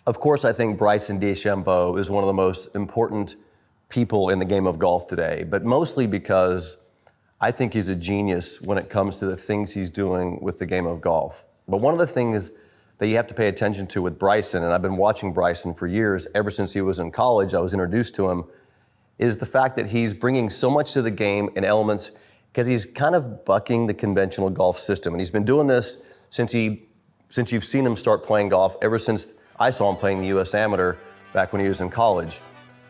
Of course, I think Bryson DeChambeau is one of the most important people in the game of golf today, but mostly because I think he's a genius when it comes to the things he's doing with the game of golf. But one of the things that you have to pay attention to with Bryson, and I've been watching Bryson for years, ever since he was in college, I was introduced to him, is the fact that he's bringing so much to the game in elements because he's kind of bucking the conventional golf system. And he's been doing this since you've seen him start playing golf, ever since I saw him playing the U.S. Amateur back when he was in college.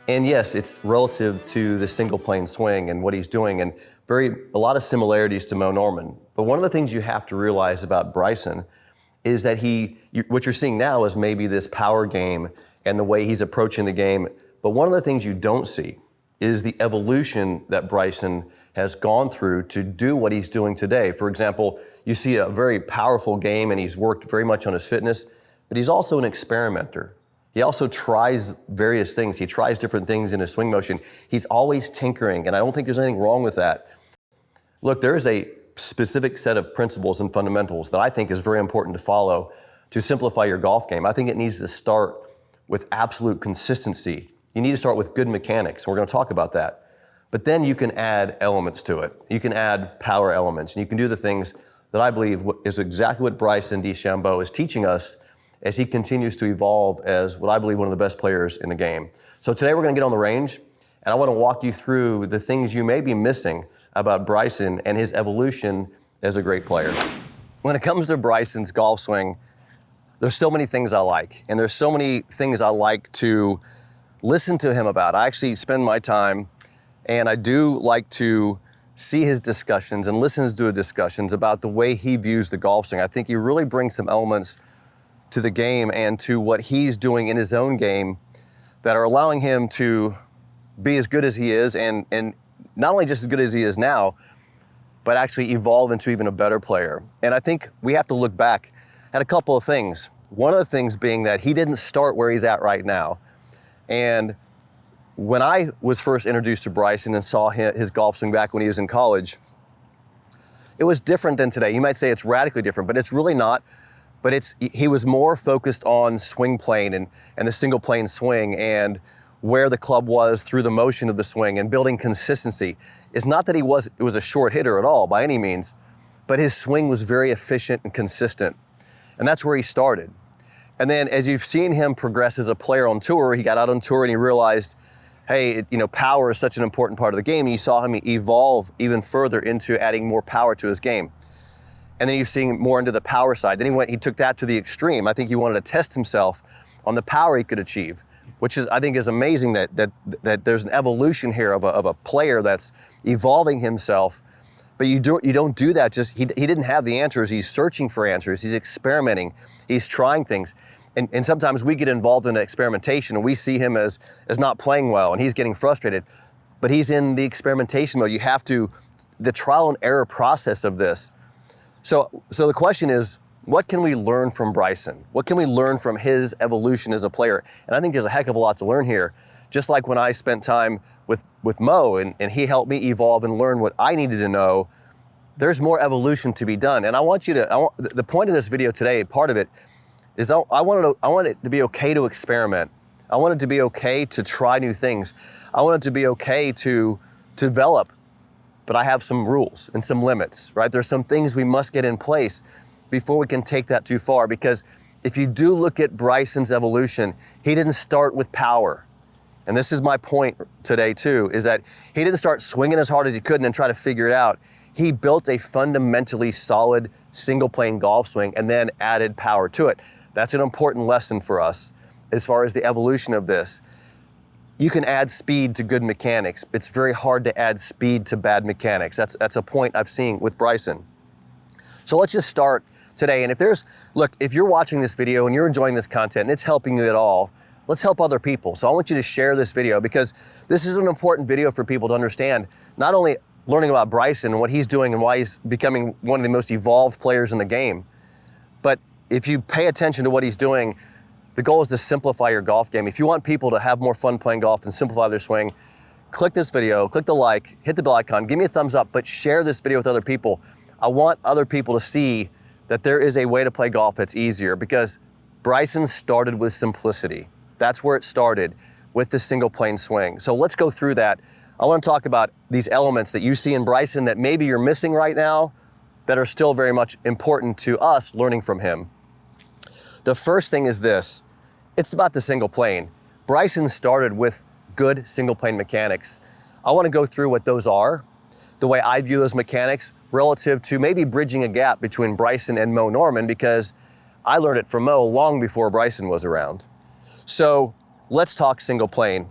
And yes, it's relative to the single plane swing and what he's doing, and a lot of similarities to Mo Norman. But one of the things you have to realize about Bryson is that what you're seeing now is maybe this power game and the way he's approaching the game. But one of the things you don't see is the evolution that Bryson has gone through to do what he's doing today. For example, you see a very powerful game and he's worked very much on his fitness, but he's also an experimenter. He also tries various things. He tries different things in his swing motion. He's always tinkering, and I don't think there's anything wrong with that. Look, there is a specific set of principles and fundamentals that I think is very important to follow to simplify your golf game. I think it needs to start with absolute consistency. You need to start with good mechanics, and we're going to talk about that. But then you can add elements to it. You can add power elements, and you can do the things that I believe is exactly what Bryson DeChambeau is teaching us as he continues to evolve as what I believe one of the best players in the game. So today we're going to get on the range, and I want to walk you through the things you may be missing about Bryson and his evolution as a great player. When it comes to Bryson's golf swing, there's so many things I like, and there's so many things I like to listen to him about. I actually spend my time, and I do like to see his discussions and listen to his discussions about the way he views the golf swing. I think he really brings some elements to the game and to what he's doing in his own game that are allowing him to be as good as he is, and not only just as good as he is now, but actually evolve into even a better player. And I think we have to look back at a couple of things. One of the things being that he didn't start where he's at right now. And when I was first introduced to Bryson and saw his golf swing back when he was in college, it was different than today. You might say it's radically different, but it's really not. But he was more focused on swing plane and the single plane swing and where the club was through the motion of the swing and building consistency. It's not that it was a short hitter at all by any means, but his swing was very efficient and consistent. And that's where he started. And then as you've seen him progress as a player on tour, he got out on tour and he realized, hey, power is such an important part of the game. And you saw him evolve even further into adding more power to his game. And then you've seen more into the power side. Then he took that to the extreme. I think he wanted to test himself on the power he could achieve, which I think is amazing that there's an evolution here of a player that's evolving himself. But you don't do that he didn't have the answers. He's searching for answers. He's experimenting. He's trying things. And sometimes we get involved in experimentation and we see him as not playing well and he's getting frustrated. But he's in the experimentation mode. You have to, the trial and error process of this. So the question is, what can we learn from Bryson? What can we learn from his evolution as a player? And I think there's a heck of a lot to learn here. Just like when I spent time with Mo and he helped me evolve and learn what I needed to know, there's more evolution to be done. And the point of this video today, part of it, is I want it to be okay to experiment. I want it to be okay to try new things. I want it to be okay to develop. But I have some rules and some limits, right? There's some things we must get in place before we can take that too far. Because if you do look at Bryson's evolution, he didn't start with power. And this is my point today too, is that he didn't start swinging as hard as he could and then try to figure it out. He built a fundamentally solid single plane golf swing and then added power to it. That's an important lesson for us as far as the evolution of this. You can add speed to good mechanics. It's very hard to add speed to bad mechanics. That's a point I've seen with Bryson. So let's just start today. And if you're watching this video and you're enjoying this content and it's helping you at all, let's help other people. So I want you to share this video because this is an important video for people to understand, not only learning about Bryson and what he's doing and why he's becoming one of the most evolved players in the game, but if you pay attention to what he's doing, the goal is to simplify your golf game. If you want people to have more fun playing golf and simplify their swing, click this video, click the like, hit the bell icon, give me a thumbs up, but share this video with other people. I want other people to see that there is a way to play golf that's easier because Bryson started with simplicity. That's where it started, with the single plane swing. So let's go through that. I want to talk about these elements that you see in Bryson that maybe you're missing right now that are still very much important to us learning from him. The first thing is this. It's about the single plane. Bryson started with good single plane mechanics. I want to go through what those are, the way I view those mechanics relative to maybe bridging a gap between Bryson and Mo Norman, because I learned it from Mo long before Bryson was around. So let's talk single plane.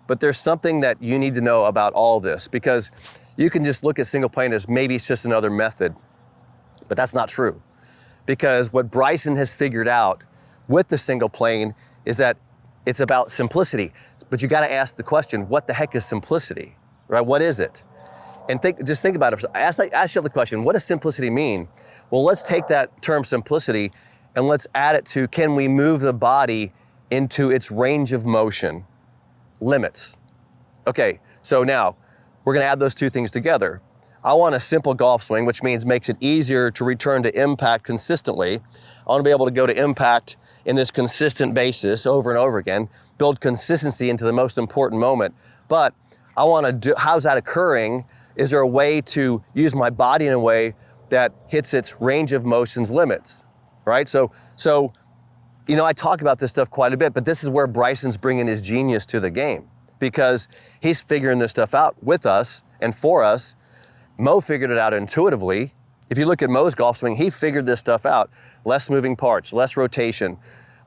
But there's something that you need to know about all this, because you can just look at single plane as maybe it's just another method, but that's not true. Because what Bryson has figured out with the single plane is that it's about simplicity. But you got to ask the question, what the heck is simplicity, right? What is it? And just think about it. Ask yourself the question, what does simplicity mean? Well, let's take that term simplicity and let's add it to, can we move the body into its range of motion limits? Okay, so now we're gonna add those two things together. I want a simple golf swing, which means makes it easier to return to impact consistently. I want to be able to go to impact in this consistent basis over and over again, build consistency into the most important moment. But I want to do, how's that occurring? Is there a way to use my body in a way that hits its range of motion's limits, right? So, you know, I talk about this stuff quite a bit, but this is where Bryson's bringing his genius to the game, because he's figuring this stuff out with us and for us. Mo figured it out intuitively. If you look at Mo's golf swing, he figured this stuff out. Less moving parts, less rotation,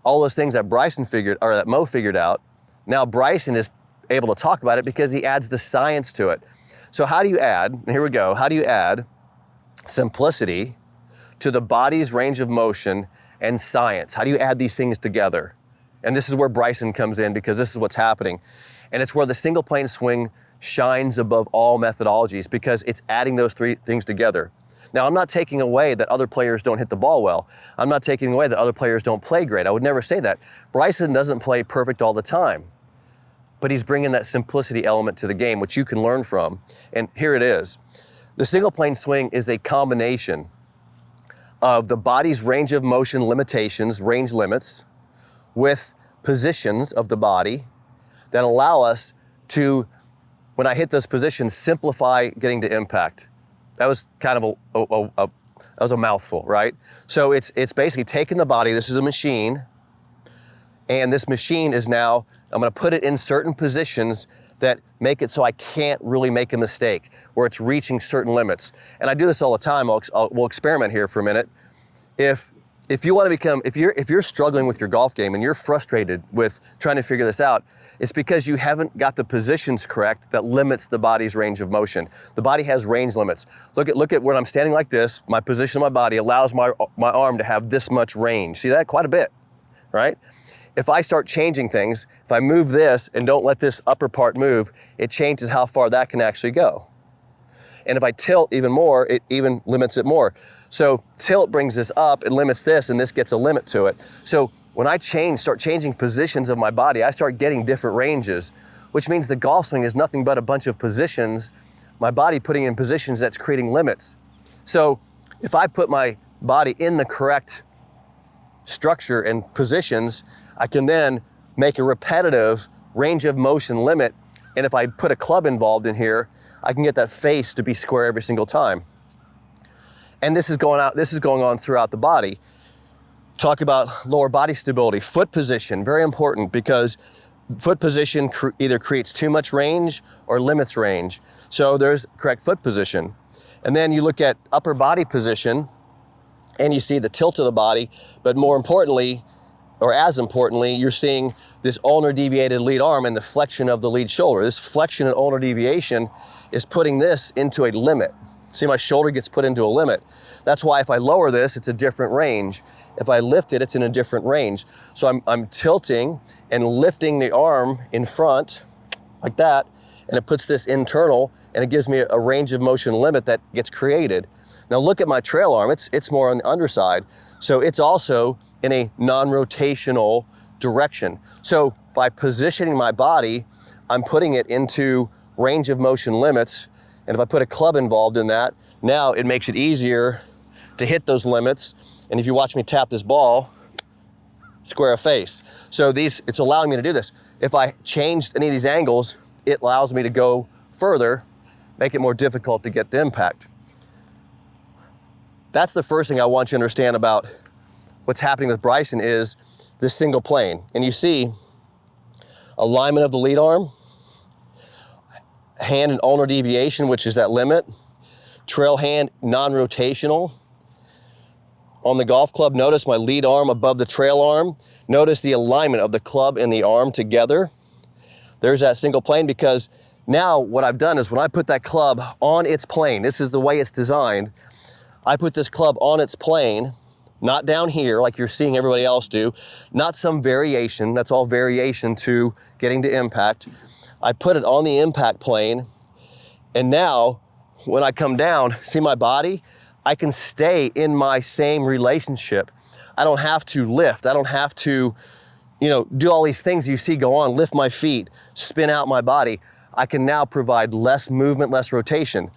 all those things that Bryson figured, or that Mo figured out. Now Bryson is able to talk about it because he adds the science to it. So how do you add, and here we go, how do you add simplicity to the body's range of motion and science? How do you add these things together? And this is where Bryson comes in, because this is what's happening. And it's where the single plane swing shines above all methodologies, because it's adding those three things together. Now, I'm not taking away that other players don't hit the ball well. I'm not taking away that other players don't play great. I would never say that. Bryson doesn't play perfect all the time, but he's bringing that simplicity element to the game, which you can learn from. And here it is. The single plane swing is a combination of the body's range of motion limitations, range limits, with positions of the body that allow us to, when I hit those positions, simplify getting to impact. That was kind of that was a mouthful, right? So it's basically taking the body, this is a machine, and this machine is now, I'm gonna put it in certain positions that make it so I can't really make a mistake, where it's reaching certain limits. And I do this all the time. We'll experiment here for a minute. If you want to become, if you're struggling with your golf game and you're frustrated with trying to figure this out, it's because you haven't got the positions correct that limits the body's range of motion. The body has range limits. Look at when I'm standing like this, my position of my body allows my arm to have this much range. See that? Quite a bit, right? If I start changing things, if I move this and don't let this upper part move, it changes how far that can actually go. And if I tilt even more, it even limits it more. So tilt brings this up, it limits this, and this gets a limit to it. So when I start changing positions of my body, I start getting different ranges, which means the golf swing is nothing but a bunch of positions, my body putting in positions that's creating limits. So if I put my body in the correct structure and positions, I can then make a repetitive range of motion limit. And if I put a club involved in here, I can get that face to be square every single time. And this is going on throughout the body. Talk about lower body stability. Foot position, very important, because foot position either creates too much range or limits range. So there's correct foot position. And then you look at upper body position and you see the tilt of the body, but more importantly, or as importantly, you're seeing this ulnar deviated lead arm and the flexion of the lead shoulder. This flexion and ulnar deviation is putting this into a limit. See, my shoulder gets put into a limit. That's why if I lower this, it's a different range. If I lift it, it's in a different range. So I'm tilting and lifting the arm in front like that, and it puts this internal, and it gives me a range of motion limit that gets created. Now look at my trail arm, it's more on the underside. So it's also in a non-rotational direction. So by positioning my body, I'm putting it into range of motion limits. And if I put a club involved in that, now it makes it easier to hit those limits. And if you watch me tap this ball, square of face. So it's allowing me to do this. If I change any of these angles, it allows me to go further, make it more difficult to get the impact. That's the first thing I want you to understand about what's happening with Bryson is this single plane. And you see alignment of the lead arm, hand and ulnar deviation, which is that limit, trail hand non-rotational. On the golf club, notice my lead arm above the trail arm. Notice the alignment of the club and the arm together. There's that single plane, because now what I've done is when I put that club on its plane, this is the way it's designed, I put this club on its plane, not down here like you're seeing everybody else do, not some variation, that's all variation to getting to impact. I put it on the impact plane, and now when I come down, see my body? I can stay in my same relationship. I don't have to lift. I don't have to, do all these things you see go on, lift my feet, spin out my body. I can now provide less movement, less rotation.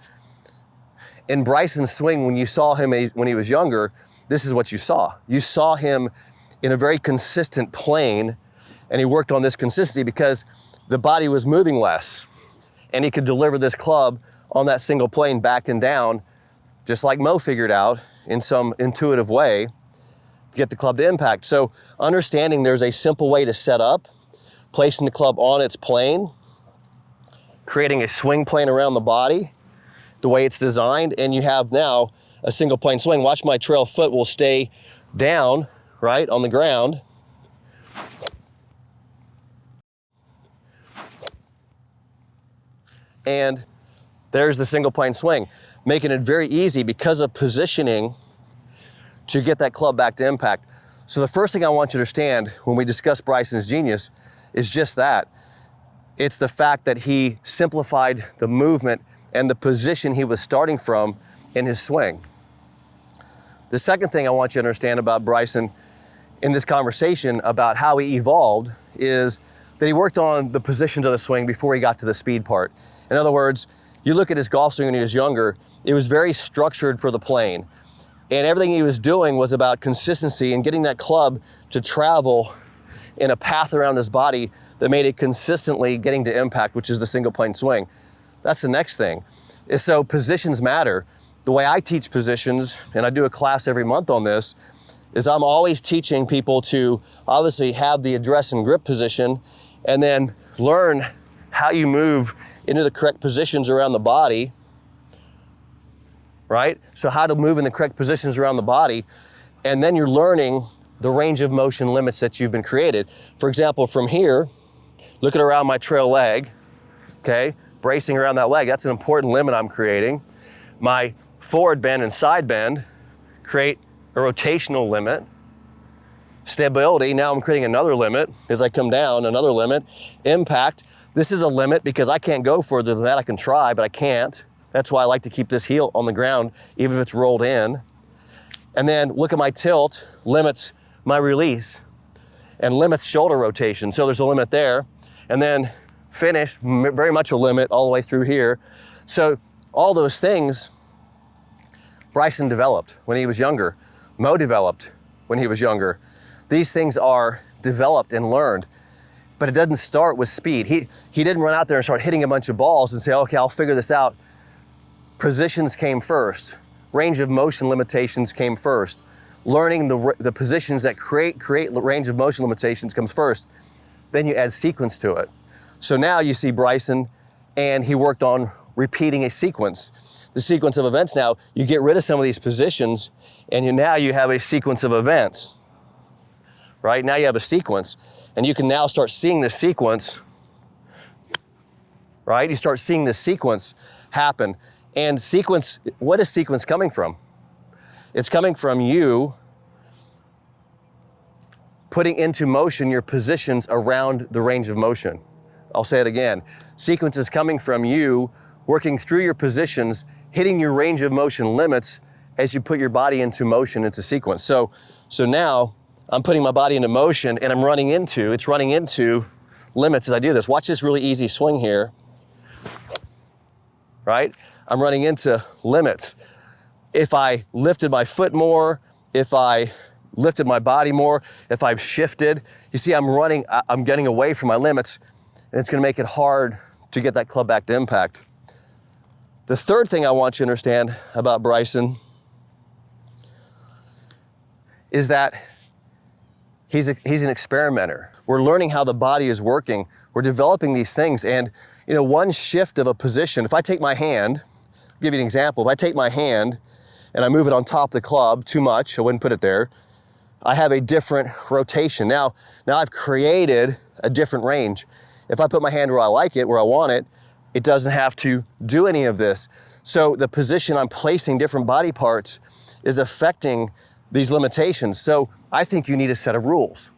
In Bryson's swing, when you saw him when he was younger, this is what you saw. You saw him in a very consistent plane, and he worked on this consistency because the body was moving less, and he could deliver this club on that single plane back and down, just like Mo figured out in some intuitive way, get the club to impact. So understanding there's a simple way to set up, placing the club on its plane, creating a swing plane around the body, the way it's designed, and you have now a single plane swing. Watch my trail foot will stay down, right, on the ground. And there's the single plane swing, making it very easy because of positioning to get that club back to impact. So the first thing I want you to understand when we discuss Bryson's genius is just that. It's the fact that he simplified the movement and the position he was starting from in his swing. The second thing I want you to understand about Bryson in this conversation about how he evolved is that he worked on the positions of the swing before he got to the speed part. In other words, you look at his golf swing when he was younger, it was very structured for the plane. And everything he was doing was about consistency and getting that club to travel in a path around his body that made it consistently getting to impact, which is the single plane swing. That's the next thing. Is so positions matter. The way I teach positions, and I do a class every month on this, is I'm always teaching people to obviously have the address and grip position and then learn how you move into the correct positions around the body, right? So how to move in the correct positions around the body, and then you're learning the range of motion limits that you've been created. For example, from here, looking around my trail leg, okay, bracing around that leg, that's an important limit I'm creating. My forward bend and side bend create a rotational limit. Stability, now I'm creating another limit. As I come down, another limit. Impact, this is a limit because I can't go further than that. I can try, but I can't. That's why I like to keep this heel on the ground, even if it's rolled in. And then look at my tilt, limits my release, and limits shoulder rotation. So there's a limit there. And then finish, very much a limit all the way through here. So all those things Bryson developed when he was younger. Mo developed when he was younger. These things are developed and learned, but it doesn't start with speed. He didn't run out there and start hitting a bunch of balls and say, okay, I'll figure this out. Positions came first. Range of motion limitations came first. Learning the positions that create range of motion limitations comes first. Then you add sequence to it. So now you see Bryson, and he worked on repeating a sequence. The sequence of events now, you get rid of some of these positions, and now you have a sequence of events. Right? Now you have a sequence, and you can now start seeing this sequence, right? You start seeing this sequence happen. And sequence, what is sequence coming from? It's coming from you putting into motion your positions around the range of motion. I'll say it again. Sequence is coming from you working through your positions, hitting your range of motion limits as you put your body into motion, into sequence. So now I'm putting my body into motion, and it's running into limits as I do this. Watch this really easy swing here, right? I'm running into limits. If I lifted my foot more, if I lifted my body more, if I've shifted. You see, I'm getting away from my limits, and it's gonna make it hard to get that club back to impact. The third thing I want you to understand about Bryson is that he's an experimenter. We're learning how the body is working. We're developing these things, and one shift of a position, if I take my hand, I'll give you an example. If I take my hand and I move it on top of the club too much, I wouldn't put it there, I have a different rotation. Now I've created a different range. If I put my hand where I like it, where I want it, it doesn't have to do any of this. So the position I'm placing different body parts is affecting these limitations. So I think you need a set of rules.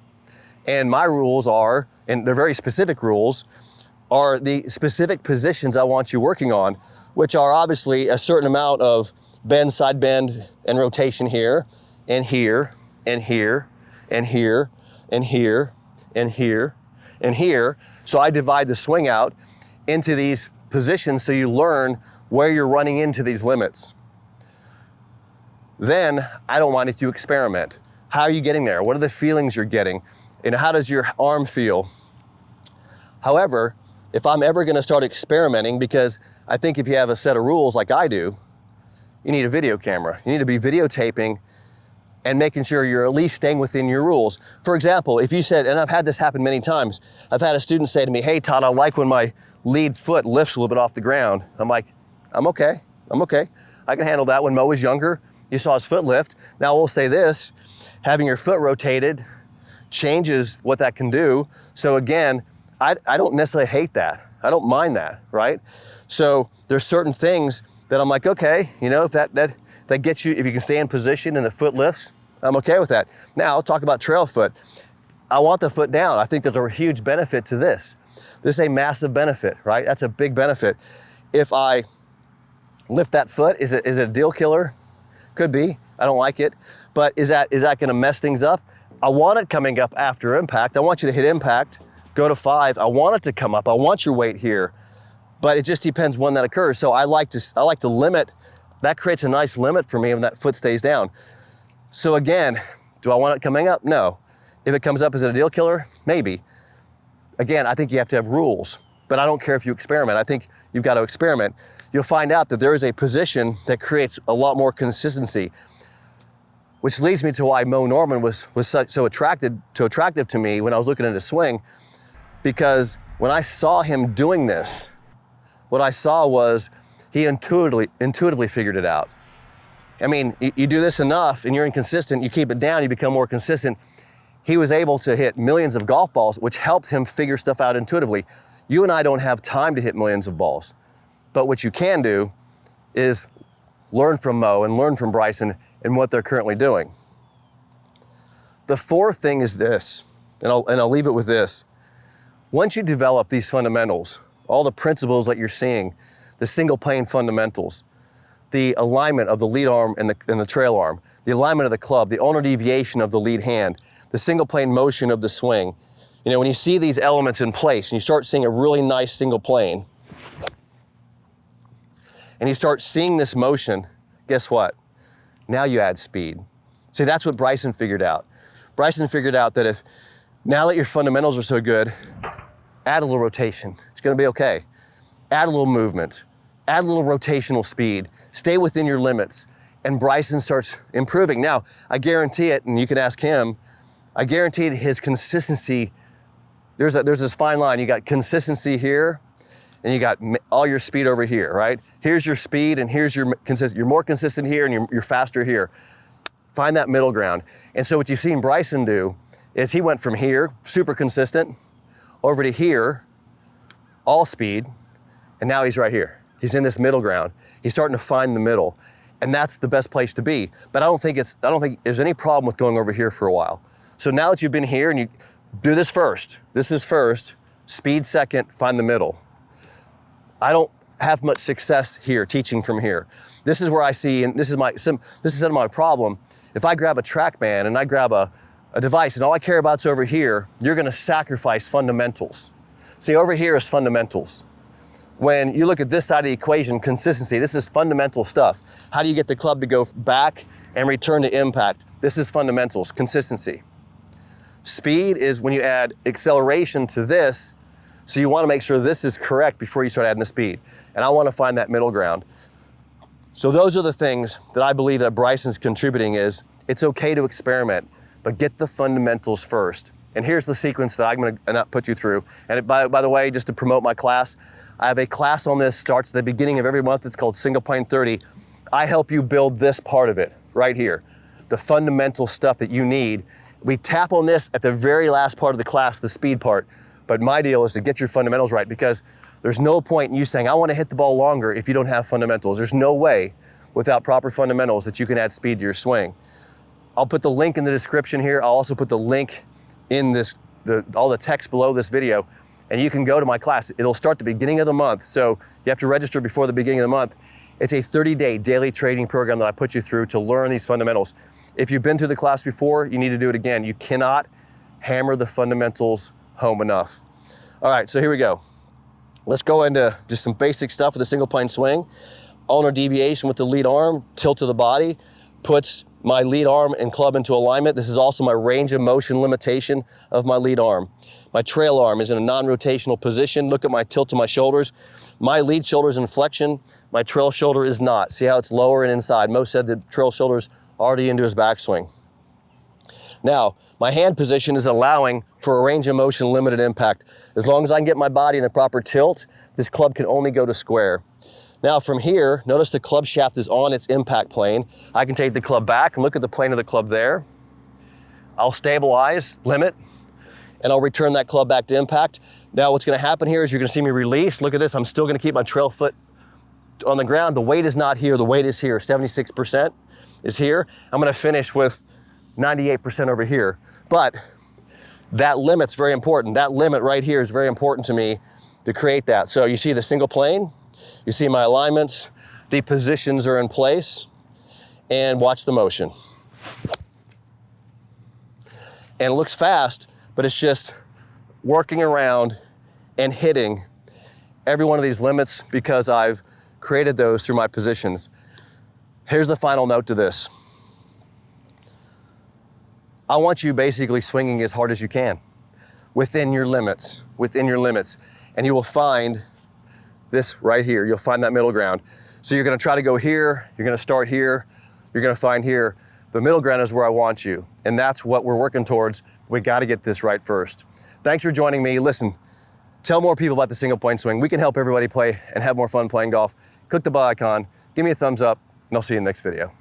And my rules are, and they're very specific rules, are the specific positions I want you working on, which are obviously a certain amount of bend, side bend, and rotation here, and here, and here, and here, and here, and here, and here. So I divide the swing out into these positions so you learn where you're running into these limits. Then I don't want you to experiment. How are you getting there? What are the feelings you're getting? And how does your arm feel? However, if I'm ever gonna start experimenting, because I think if you have a set of rules like I do, you need a video camera. You need to be videotaping and making sure you're at least staying within your rules. For example, if you said, and I've had this happen many times, I've had a student say to me, hey Todd, I like when my lead foot lifts a little bit off the ground. I'm like, I'm okay. I can handle that. When Mo was younger, you saw his foot lift. Now we'll say this, having your foot rotated changes what that can do. So again, I don't necessarily hate that. I don't mind that, right? So there's certain things that I'm like, okay, if that gets you, if you can stay in position and the foot lifts, I'm okay with that. Now I'll talk about trail foot. I want the foot down. I think there's a huge benefit to this. This is a massive benefit, right? That's a big benefit. If I lift that foot, is it a deal killer? Could be. I don't like it. But is that gonna mess things up? I want it coming up after impact. I want you to hit impact, go to 5. I want it to come up. I want your weight here. But it just depends when that occurs. So I like to limit. That creates a nice limit for me when that foot stays down. So again, do I want it coming up? No. If it comes up, is it a deal killer? Maybe. Again, I think you have to have rules, but I don't care if you experiment. I think you've got to experiment. You'll find out that there is a position that creates a lot more consistency, which leads me to why Mo Norman was so attractive to me when I was looking at his swing, because when I saw him doing this, what I saw was he intuitively figured it out. I mean, you do this enough and you're inconsistent, you keep it down, you become more consistent. He was able to hit millions of golf balls, which helped him figure stuff out intuitively. You and I don't have time to hit millions of balls, but what you can do is learn from Mo and learn from Bryson and what they're currently doing. The fourth thing is this, and I'll leave it with this. Once you develop these fundamentals, all the principles that you're seeing, the single plane fundamentals, the alignment of the lead arm and the trail arm, the alignment of the club, the ulnar deviation of the lead hand, the single plane motion of the swing. When you see these elements in place and you start seeing a really nice single plane, and you start seeing this motion, guess what? Now you add speed. See, that's what Bryson figured out. Bryson figured out that if, now that your fundamentals are so good, add a little rotation. It's gonna be okay. Add a little movement, add a little rotational speed, stay within your limits, and Bryson starts improving. Now, I guarantee it, and you can ask him, I guarantee his consistency, there's this fine line. You got consistency here, and you got all your speed over here, right? Here's your speed, and here's your consistent. You're more consistent here, and you're faster here. Find that middle ground. And so what you've seen Bryson do is he went from here, super consistent, over to here, all speed, and now he's right here. He's in this middle ground. He's starting to find the middle, and that's the best place to be. But I don't think there's any problem with going over here for a while. So now that you've been here and you do this first, this is first, speed second, find the middle. I don't have much success here teaching from here. This is where I see, and this is my problem. If I grab a TrackMan and I grab a device and all I care about is over here, you're gonna sacrifice fundamentals. See, over here is fundamentals. When you look at this side of the equation, consistency, this is fundamental stuff. How do you get the club to go back and return to impact? This is fundamentals, consistency. Speed is when you add acceleration to this, so you want to make sure this is correct before you start adding the speed. And I want to find that middle ground. So those are the things that I believe that Bryson's contributing is, it's okay to experiment, but get the fundamentals first. And here's the sequence that I'm going to not put you through. And by the way, just to promote my class, I have a class on this, starts at the beginning of every month. It's called Single Plane 30. I help you build this part of it right here, the fundamental stuff that you need. We tap on this at the very last part of the class, the speed part. But my deal is to get your fundamentals right, because there's no point in you saying, I want to hit the ball longer if you don't have fundamentals. There's no way without proper fundamentals that you can add speed to your swing. I'll put the link in the description here. I'll also put the link in all the text below this video, and you can go to my class. It'll start the beginning of the month, so you have to register before the beginning of the month. It's a 30-day daily training program that I put you through to learn these fundamentals. If you've been through the class before, you need to do it again. You cannot hammer the fundamentals home enough. All right, so here we go. Let's go into just some basic stuff with a single plane swing. Ulnar deviation with the lead arm, tilt to the body, puts my lead arm and club into alignment. This is also my range of motion limitation of my lead arm. My trail arm is in a non-rotational position. Look at my tilt to my shoulders. My lead shoulder is in flexion. My trail shoulder is not. See how it's lower and inside. Mo said the trail shoulder's already into his backswing. Now, my hand position is allowing for a range of motion limited impact. As long as I can get my body in the proper tilt, this club can only go to square. Now from here, notice the club shaft is on its impact plane. I can take the club back and look at the plane of the club there. I'll stabilize, limit, and I'll return that club back to impact. Now what's gonna happen here is you're gonna see me release. Look at this, I'm still gonna keep my trail foot on the ground. The weight is not here, the weight is here. 76% is here. I'm gonna finish with 98% over here. But that limit's very important. That limit right here is very important to me to create that. So you see the single plane, you see my alignments, the positions are in place, and watch the motion. And it looks fast, but it's just working around and hitting every one of these limits because I've created those through my positions. Here's the final note to this. I want you basically swinging as hard as you can within your limits, and you will find this right here. You'll find that middle ground. So you're gonna try to go here, you're gonna start here, you're gonna find here. The middle ground is where I want you, and that's what we're working towards. We gotta get this right first. Thanks for joining me. Listen, tell more people about the single point swing. We can help everybody play and have more fun playing golf. Click the bell icon, give me a thumbs up, and I'll see you in the next video.